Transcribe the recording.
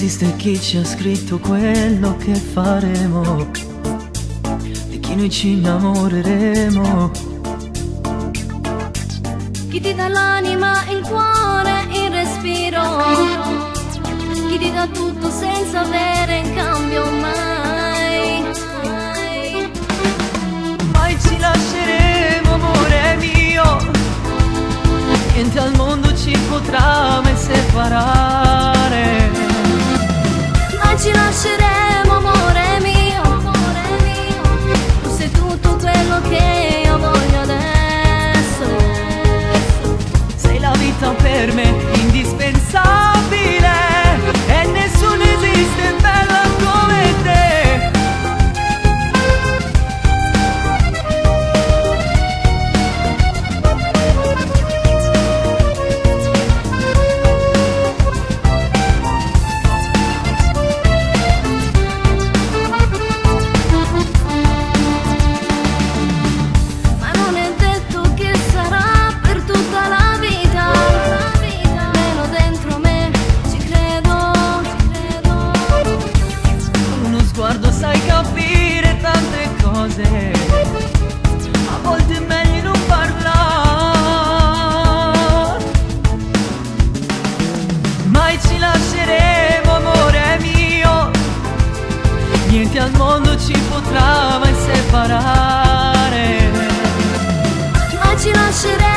esiste chi ci ha scritto quello che faremo, di chi noi ci innamoreremo. Chi ti dà l'anima, il cuore, il respiro, chi ti dà tutto senza avere in cambio mai. Mai ci lasceremo, amore mio, niente al mondo ci potrà mai separare. Mai ci lasceremo, amore mio, tu sei tutto quello che io voglio adesso. Sei la vita per me, indispensabile, e nessuno esiste bella come te. Ma non è detto che sarà per tutta la vita, almeno dentro me ci credo. Con uno sguardo sai capire tante cose, a volte è meglio non parlare. Mai ci lasceremo, amore mio, niente al mondo ci potrà mai separare. Mai ci lasceremo,